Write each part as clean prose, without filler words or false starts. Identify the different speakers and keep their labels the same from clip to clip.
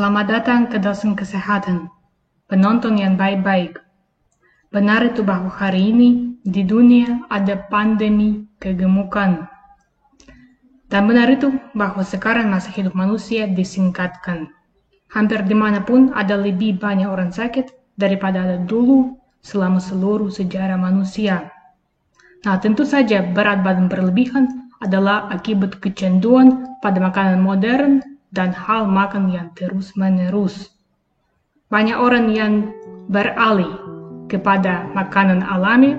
Speaker 1: Selamat datang ke Dosen Kesehatan, penonton yang baik-baik. Benar itu bahwa hari ini di dunia ada pandemi kegemukan. Dan benar itu bahwa sekarang masa hidup manusia disingkatkan. Hampir dimanapun ada lebih banyak orang sakit daripada ada dulu selama seluruh sejarah manusia. Nah, tentu saja berat badan berlebihan adalah akibat kecanduan pada makanan modern dan hal makan yang terus-menerus. Banyak orang yang beralih kepada makanan alami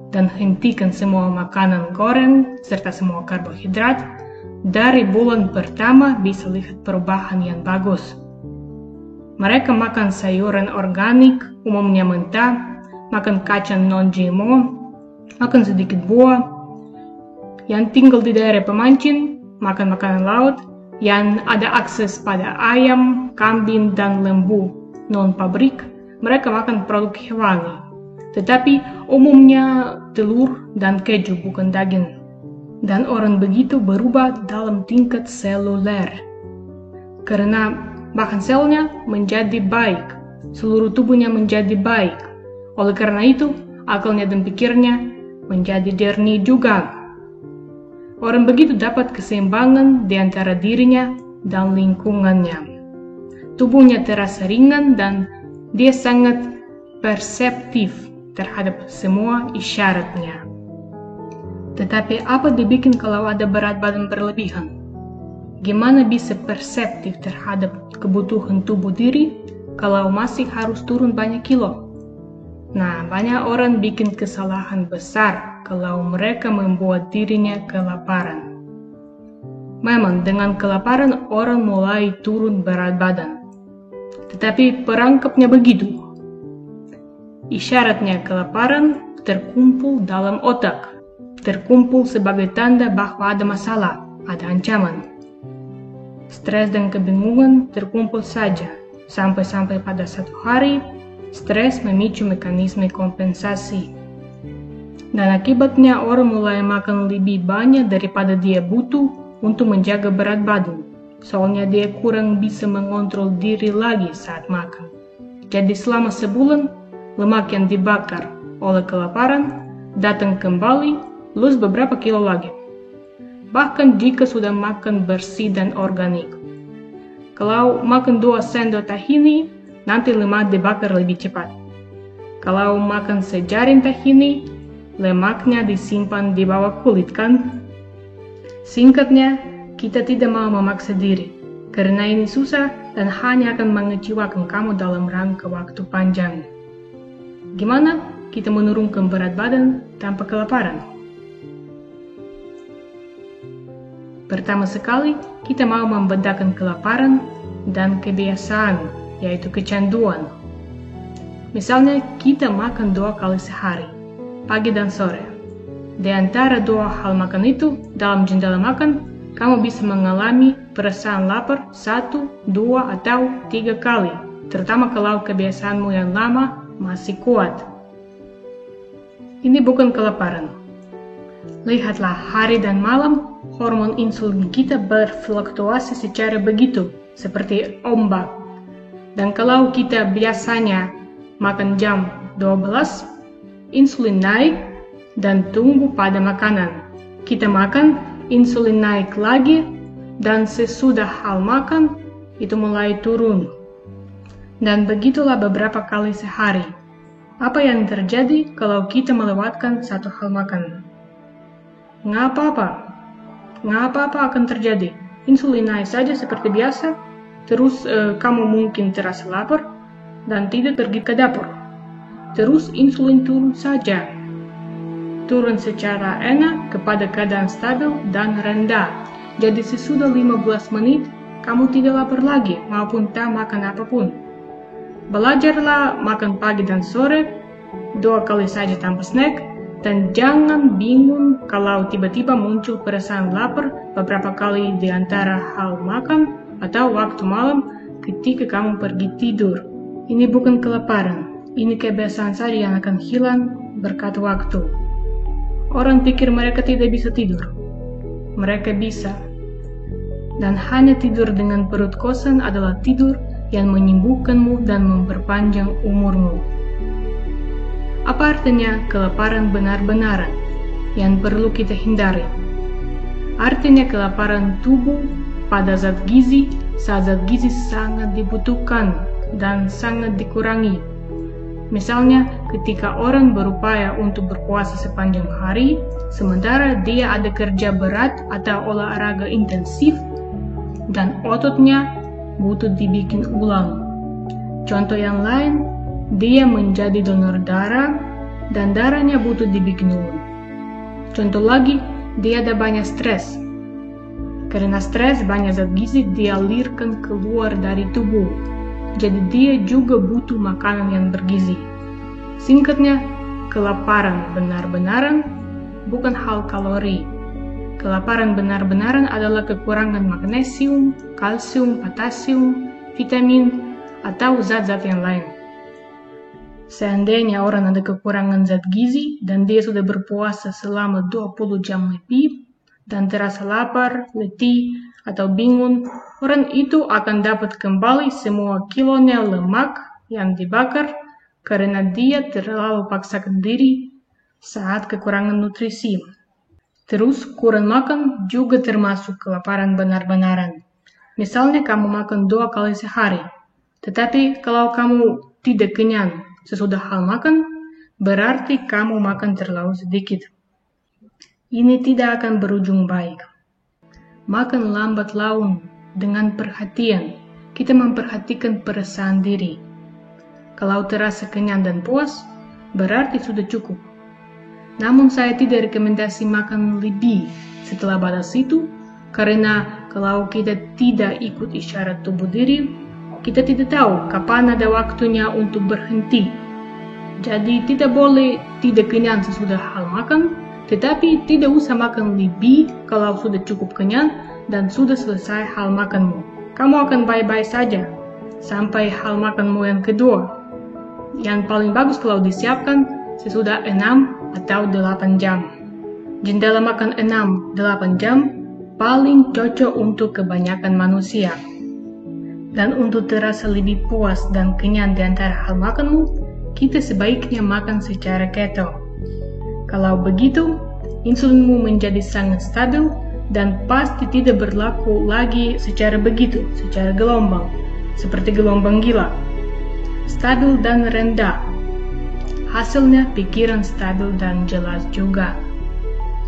Speaker 1: dan hentikan semua makanan goreng serta semua karbohidrat. Dari bulan pertama bisa lihat perubahan yang bagus. Mereka makan sayuran organik, umumnya mentah, makan kacang non-GMO, makan sedikit buah. Yang tinggal di daerah pemancing, makan makanan laut, yang ada akses pada ayam, kambing, dan lembu non-pabrik, mereka makan produk hewani. Tetapi umumnya telur dan keju, bukan daging. Dan orang begitu berubah dalam tingkat seluler. Karena bahkan selnya menjadi baik, seluruh tubuhnya menjadi baik. Oleh karena itu, akalnya dan pikirnya menjadi jernih juga. Orang begitu dapat keseimbangan di antara dirinya dan lingkungannya. Tubuhnya terasa ringan dan dia sangat perseptif terhadap semua isyaratnya. Tetapi apa dibikin kalau ada berat badan berlebihan? Gimana bisa perseptif terhadap kebutuhan tubuh diri kalau masih harus turun banyak kilo? Nah, banyak orang bikin kesalahan besar kalau mereka membuat dirinya kelaparan. Memang dengan kelaparan orang mulai turun berat badan. Tetapi perangkapnya begitu. Isyaratnya kelaparan terkumpul dalam otak. Terkumpul sebagai tanda bahwa ada masalah, ada ancaman. Stres dan kebingungan terkumpul saja, sampai-sampai pada satu hari, stres memicu mekanisme kompensasi. Dan akibatnya orang mulai makan lebih banyak daripada dia butuh untuk menjaga berat badan. Soalnya dia kurang bisa mengontrol diri lagi saat makan. Jadi selama sebulan, lemak yang dibakar oleh kelaparan datang kembali, lulus beberapa kilo lagi. Bahkan jika sudah makan bersih dan organik. Kalau makan 2 sendok tahini, nanti lemak dibakar lebih cepat. Kalau makan sejaring tahini, lemaknya disimpan di bawah kulit kan? Singkatnya, kita tidak mau memaksa diri. Karena ini susah dan hanya akan mengecewakan kamu dalam rangka waktu panjang. Gimana kita menurunkan berat badan tanpa kelaparan? Pertama sekali, kita mau membedakan kelaparan dan kebiasaan, yaitu kecanduan. Misalnya, kita makan 2 kali sehari, pagi dan sore. Di antara 2 hal makan itu, dalam jendela makan, kamu bisa mengalami perasaan lapar 1, 2, atau 3 kali, terutama kalau kebiasaanmu yang lama masih kuat. Ini bukan kelaparan. Lihatlah hari dan malam, hormon insulin kita berfluktuasi secara begitu, seperti ombak. Dan kalau kita biasanya makan jam 12, insulin naik dan tunggu pada makanan. Kita makan, insulin naik lagi, dan sesudah hal makan, itu mulai turun. Dan begitulah beberapa kali sehari. Apa yang terjadi kalau kita melewatkan satu hal makan? Nggak apa-apa akan terjadi. Insulin naik saja seperti biasa, terus kamu mungkin terasa lapar dan tidak pergi ke dapur. Terus insulin turun saja. Turun secara enak kepada keadaan stabil dan rendah. Jadi sesudah 15 menit, kamu tidak lapar lagi maupun tak makan apapun. Belajarlah makan pagi dan sore, 2 kali saja tanpa snack. Dan jangan bingung kalau tiba-tiba muncul perasaan lapar beberapa kali di antara hal makan atau waktu malam ketika kamu pergi tidur. Ini bukan kelaparan, ini kebiasaan saja yang akan hilang berkat waktu. Orang pikir mereka tidak bisa tidur. Mereka bisa. Dan hanya tidur dengan perut kosong adalah tidur yang menyembuhkanmu dan memperpanjang umurmu. Apa artinya kelaparan benar-benaran yang perlu kita hindari? Artinya kelaparan tubuh pada zat gizi saat zat gizi sangat dibutuhkan dan sangat dikurangi. Misalnya, ketika orang berupaya untuk berpuasa sepanjang hari, sementara dia ada kerja berat atau olahraga intensif, dan ototnya butuh dibikin ulang. Contoh yang lain, dia menjadi donor darah, dan darahnya butuh dibikin ulang. Contoh lagi, dia ada banyak stres. Karena stres, banyak zat gizi dialirkan keluar dari tubuh. Jadi dia juga butuh makanan yang bergizi. Singkatnya, kelaparan benar-benaran bukan hal kalori. Kelaparan benar-benaran adalah kekurangan magnesium, kalsium, potasium, vitamin, atau zat-zat yang lain. Seandainya orang ada kekurangan zat gizi dan dia sudah berpuasa selama 20 jam lebih dan terasa lapar, letih, atau bingung, orang itu akan dapat kembali semua kilonya lemak yang dibakar karena dia terlalu paksakan diri saat kekurangan nutrisi. Terus, kurang makan juga termasuk kelaparan benar-benaran. Misalnya kamu makan 2 kali sehari, tetapi kalau kamu tidak kenyang sesudah hal makan, berarti kamu makan terlalu sedikit. Ini tidak akan berujung baik. Makan lambat laun dengan perhatian, kita memperhatikan perasaan diri. Kalau terasa kenyang dan puas, berarti sudah cukup. Namun saya tidak rekomendasi makan lebih setelah batas itu, karena kalau kita tidak ikut isyarat tubuh diri, kita tidak tahu kapan ada waktunya untuk berhenti. Jadi tidak boleh tidak kenyang sesudah hal makan, tetapi tidak usah makan lebih kalau sudah cukup kenyang dan sudah selesai hal makanmu. Kamu akan baik-baik saja sampai hal makanmu yang kedua. Yang paling bagus kalau disiapkan sesudah 6 atau 8 jam. Jendela makan 6-8 jam paling cocok untuk kebanyakan manusia. Dan untuk terasa lebih puas dan kenyang di antara hal makanmu, kita sebaiknya makan secara keto. Kalau begitu, insulinmu menjadi sangat stabil dan pasti tidak berlaku lagi secara gelombang, seperti gelombang gila. Stabil dan rendah. Hasilnya pikiran stabil dan jelas juga.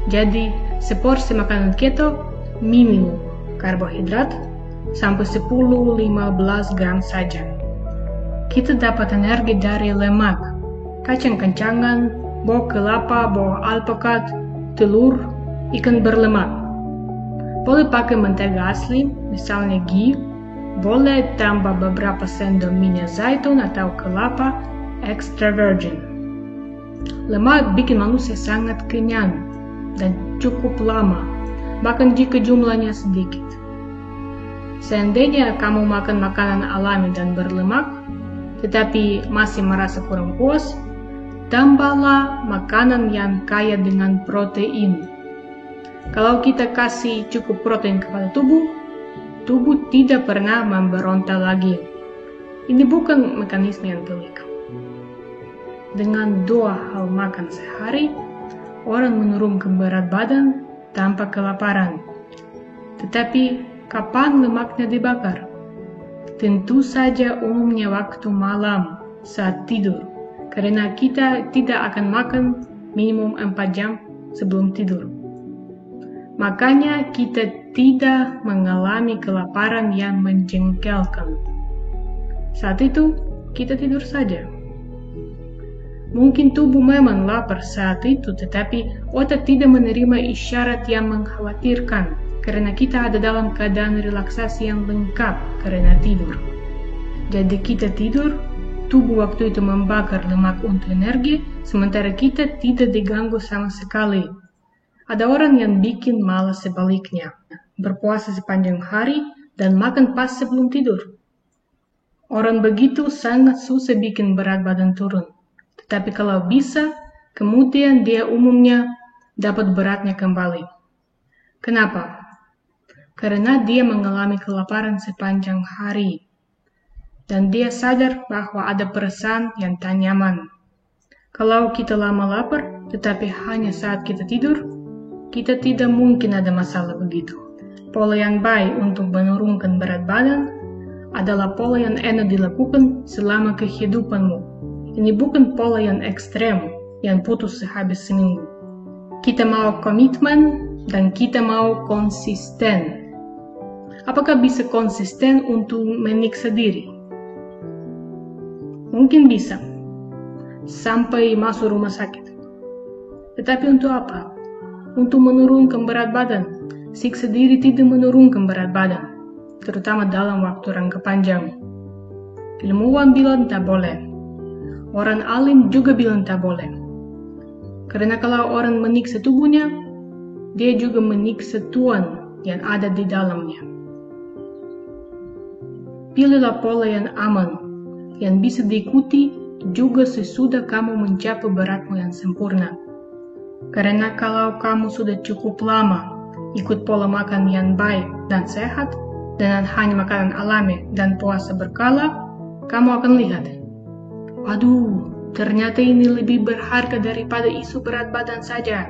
Speaker 1: Jadi, seporsi makanan keto minimum karbohidrat sampai 10-15 gram saja. Kita dapat energi dari lemak, kacang-kacangan, buah kelapa, buah alpukat, telur, ikan berlemak. Boleh pakai mentega asli, misalnya ghee. Boleh tambah beberapa sendok minyak zaitun atau kelapa extra virgin. Lemak bikin manusia sangat kenyang dan cukup lama, bahkan jika jumlahnya sedikit. Seandainya kamu makan makanan alami dan berlemak, tetapi masih merasa kurang puas, tambahlah makanan yang kaya dengan protein. Kalau kita kasih cukup protein kepada tubuh tidak pernah memberontak lagi. Ini bukan mekanisme yang pelik. Dengan 2 hal makan sehari, orang menurunkan berat badan tanpa kelaparan. Tetapi, kapan lemaknya dibakar? Tentu saja umumnya waktu malam saat tidur, karena kita tidak akan makan minimum 4 jam sebelum tidur. Makanya kita tidak mengalami kelaparan yang menjengkelkan. Saat itu, kita tidur saja. Mungkin tubuh memang lapar saat itu, tetapi otak tidak menerima isyarat yang mengkhawatirkan, karena kita ada dalam keadaan relaksasi yang lengkap karena tidur. Jadi kita tidur, tubuh waktu itu membakar lemak untuk energi, sementara kita tidak diganggu sama sekali. Ada orang yang bikin malas sebaliknya, berpuasa sepanjang hari dan makan pas sebelum tidur. Orang begitu sangat susah bikin berat badan turun. Tetapi kalau bisa, kemudian dia umumnya dapat beratnya kembali. Kenapa? Karena dia mengalami kelaparan sepanjang hari. dan dia sadar bahwa ada perasaan yang tak nyaman. Kalau kita lama lapar, tetapi hanya saat kita tidur, kita tidak mungkin ada masalah begitu. Pola yang baik untuk menurunkan berat badan adalah pola yang enak dilakukan selama kehidupanmu. Ini bukan pola yang ekstrem, yang putus sehabis seminggu. Kita mau komitmen dan kita mau konsisten. Apakah bisa konsisten untuk menyiksa diri? Mungkin bisa, sampai masuk rumah sakit. Tetapi untuk apa? Untuk menurunkan berat badan. Siksa diri tidak menurunkan berat badan, terutama dalam waktu rangka panjang. Ilmuwan bilang tak boleh. Orang alim juga bilang tak boleh. Karena kalau orang menyiksa tubuhnya, dia juga menyiksa Tuhan yang ada di dalamnya. Pilihlah pola yang aman, yang bisa diikuti juga sesudah kamu mencapai beratmu yang sempurna. Karena kalau kamu sudah cukup lama ikut pola makan yang baik dan sehat, dengan hanya makanan alami dan puasa berkala, kamu akan lihat, waduh, ternyata ini lebih berharga daripada isu berat badan saja.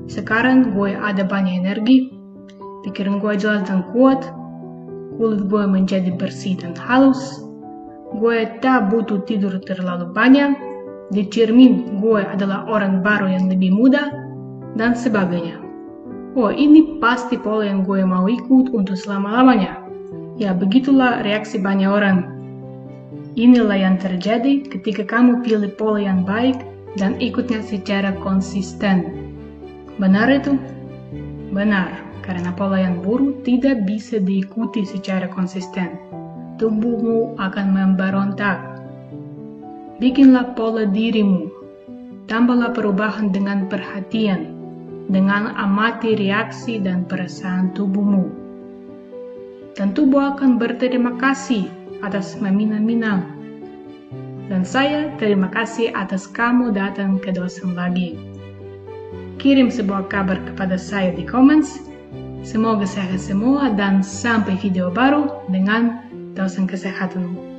Speaker 1: Sekarang gue ada banyak energi, pikiran gue jelas dan kuat, kulit gue menjadi bersih dan halus, gue tak butuh tidur terlalu banyak, di cermin gue adalah orang baru yang lebih muda, dan sebagainya. Oh, ini pasti pola yang gue mau ikut untuk selama-lamanya. Ya, begitulah reaksi banyak orang. Inilah yang terjadi ketika kamu pilih pola yang baik dan ikutnya secara konsisten. Benar itu? Benar, karena pola yang buruk tidak bisa diikuti secara konsisten. Tubuhmu akan memberontak. Bikinlah pola dirimu. Tambahlah perubahan dengan perhatian, dengan amati reaksi dan perasaan tubuhmu. Dan tubuh akan berterima kasih atas meminang-minang. Dan saya terima kasih atas kamu datang ke Dosen lagi. Kirim sebuah kabar kepada saya di comments. Semoga sehat semua dan sampai video baru dengan Dosen Kesehatanmu.